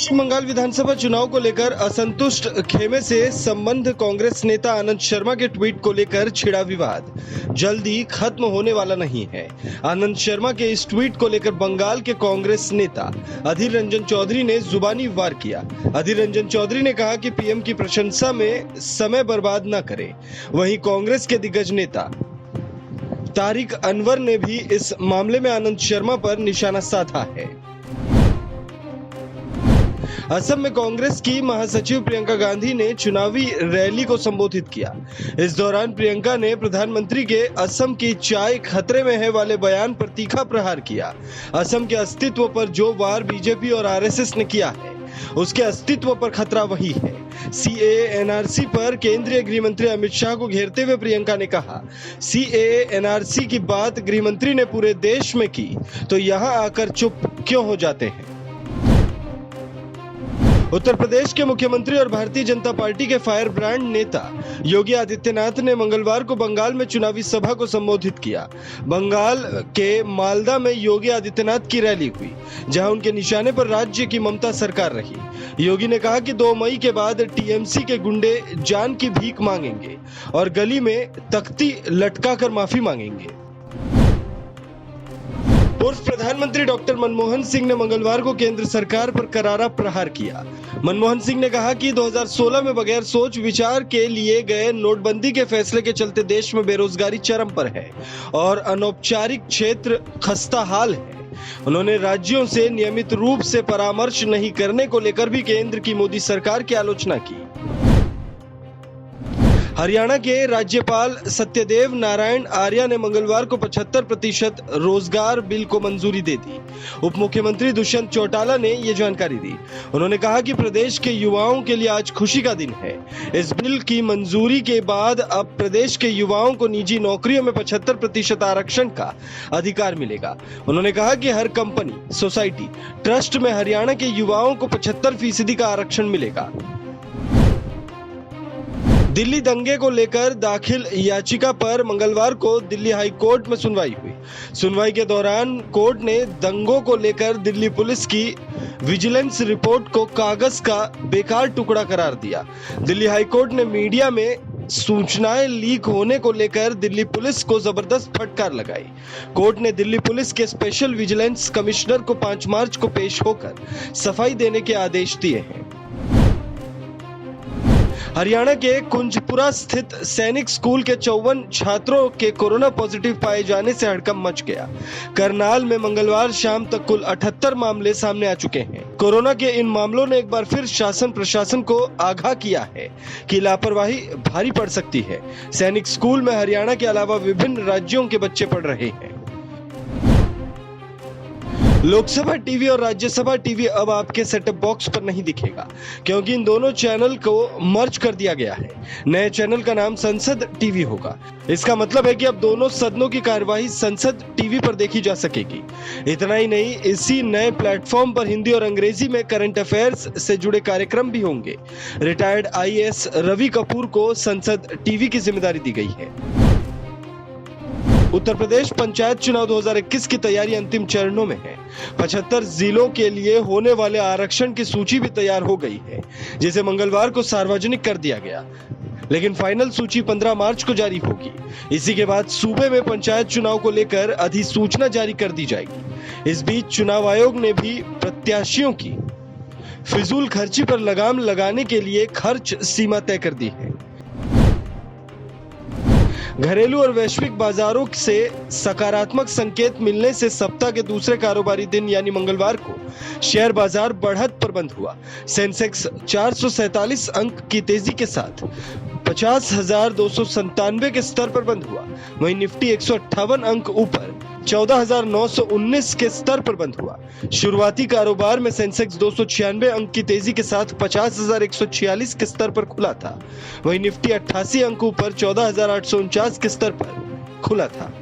पश्चिम बंगाल विधानसभा चुनाव को लेकर असंतुष्ट खेमे से संबंध कांग्रेस नेता आनंद शर्मा के ट्वीट को लेकर छिड़ा विवाद जल्दी खत्म होने वाला नहीं है। आनंद शर्मा के इस ट्वीट को लेकर बंगाल के कांग्रेस नेता अधीर रंजन चौधरी ने जुबानी वार किया। अधीर रंजन चौधरी ने कहा कि पीएम की प्रशंसा में समय बर्बाद न करें। वहीं कांग्रेस के दिग्गज नेता तारिक अनवर ने भी इस मामले में आनंद शर्मा पर निशाना साधा है। असम में कांग्रेस की महासचिव प्रियंका गांधी ने चुनावी रैली को संबोधित किया। इस दौरान प्रियंका ने प्रधानमंत्री के असम की चाय खतरे में है वाले बयान पर तीखा प्रहार किया। असम के अस्तित्व पर जो वार बीजेपी और आरएसएस ने किया है, उसके अस्तित्व पर खतरा वही है। सीएए एनआरसी पर केंद्रीय गृह मंत्री अमित शाह को घेरते हुए प्रियंका ने कहा, सीएए एनआरसी की बात गृह मंत्री ने पूरे देश में की तो यहां आकर चुप क्यों हो जाते हैं। उत्तर प्रदेश के मुख्यमंत्री और भारतीय जनता पार्टी के फायर ब्रांड नेता योगी आदित्यनाथ ने मंगलवार को बंगाल में चुनावी सभा को संबोधित किया। बंगाल के मालदा में योगी आदित्यनाथ की रैली हुई, जहां उनके निशाने पर राज्य की ममता सरकार रही। योगी ने कहा कि 2 मई के बाद टीएमसी के गुंडे जान की भीख मांगेंगे और गली में तख्ती लटकाकर माफी मांगेंगे। पूर्व प्रधानमंत्री डॉक्टर मनमोहन सिंह ने मंगलवार को केंद्र सरकार पर करारा प्रहार किया। मनमोहन सिंह ने कहा कि 2016 में बगैर सोच विचार के लिए गए नोटबंदी के फैसले के चलते देश में बेरोजगारी चरम पर है और अनौपचारिक क्षेत्र खस्ताहाल है। उन्होंने राज्यों से नियमित रूप से परामर्श नहीं करने को लेकर भी केंद्र की मोदी सरकार की आलोचना की। हरियाणा के राज्यपाल सत्यदेव नारायण आर्य ने मंगलवार को 75% रोजगार बिल को मंजूरी दे दी। उप मुख्यमंत्री दुष्यंत चौटाला ने ये जानकारी दी। उन्होंने कहा कि प्रदेश के युवाओं के लिए आज खुशी का दिन है। इस बिल की मंजूरी के बाद अब प्रदेश के युवाओं को निजी नौकरियों में 75% आरक्षण का अधिकार मिलेगा। उन्होंने कहा कि हर कंपनी, सोसाइटी, ट्रस्ट में हरियाणा के युवाओं को 75% का आरक्षण मिलेगा। दिल्ली दंगे को लेकर दाखिल याचिका पर मंगलवार को दिल्ली हाई कोर्ट में सुनवाई हुई। सुनवाई के दौरान कोर्ट ने दंगों को लेकर दिल्ली पुलिस की विजिलेंस रिपोर्ट को कागज का बेकार टुकड़ा करार दिया। दिल्ली हाई कोर्ट ने मीडिया में सूचनाएं लीक होने को लेकर दिल्ली पुलिस को जबरदस्त फटकार लगाई। कोर्ट ने दिल्ली पुलिस के स्पेशल विजिलेंस कमिश्नर को 5 मार्च को पेश होकर सफाई देने के आदेश दिए हैं। हरियाणा के कुंजपुरा स्थित सैनिक स्कूल के 54 छात्रों के कोरोना पॉजिटिव पाए जाने से हड़कंप मच गया। करनाल में मंगलवार शाम तक कुल 78 मामले सामने आ चुके हैं। कोरोना के इन मामलों ने एक बार फिर शासन प्रशासन को आगाह किया है कि लापरवाही भारी पड़ सकती है। सैनिक स्कूल में हरियाणा के अलावा विभिन्न राज्यों के बच्चे पढ़ रहे हैं। लोकसभा टीवी और राज्यसभा टीवी अब आपके सेटअप बॉक्स पर नहीं दिखेगा, क्योंकि इन दोनों चैनल को मर्ज कर दिया गया है। नए चैनल का नाम संसद टीवी होगा। इसका मतलब है कि अब दोनों सदनों की कार्यवाही संसद टीवी पर देखी जा सकेगी। इतना ही नहीं, इसी नए प्लेटफॉर्म पर हिंदी और अंग्रेजी में करंट अफेयर्स से जुड़े कार्यक्रम भी होंगे। रिटायर्ड आईएएस रवि कपूर को संसद टीवी की जिम्मेदारी दी गई है। उत्तर प्रदेश पंचायत चुनाव 2021 की तैयारी अंतिम चरणों में है। 75 जिलों के लिए होने वाले आरक्षण की सूची भी तैयार हो गई है, जिसे मंगलवार को सार्वजनिक कर दिया गया। लेकिन फाइनल सूची 15 मार्च को जारी होगी। इसी के बाद सूबे में पंचायत चुनाव को लेकर अधिसूचना जारी कर दी जाएगी। इस बीच चुनाव आयोग ने भी प्रत्याशियों की फिजूल खर्ची पर लगाम लगाने के लिए खर्च सीमा तय कर दी है। घरेलू और वैश्विक बाजारों से सकारात्मक संकेत मिलने से सप्ताह के दूसरे कारोबारी दिन यानी मंगलवार को शेयर बाजार बढ़त पर बंद हुआ। सेंसेक्स 447 अंक की तेजी के साथ 50,297 के स्तर पर बंद हुआ। वहीं निफ्टी 158 अंक ऊपर 14,919 के स्तर पर बंद हुआ। शुरुआती कारोबार में सेंसेक्स 296 अंक की तेजी के साथ 50,146 के स्तर पर खुला था। वहीं निफ्टी 88 अंक ऊपर 14,849 के स्तर पर खुला था।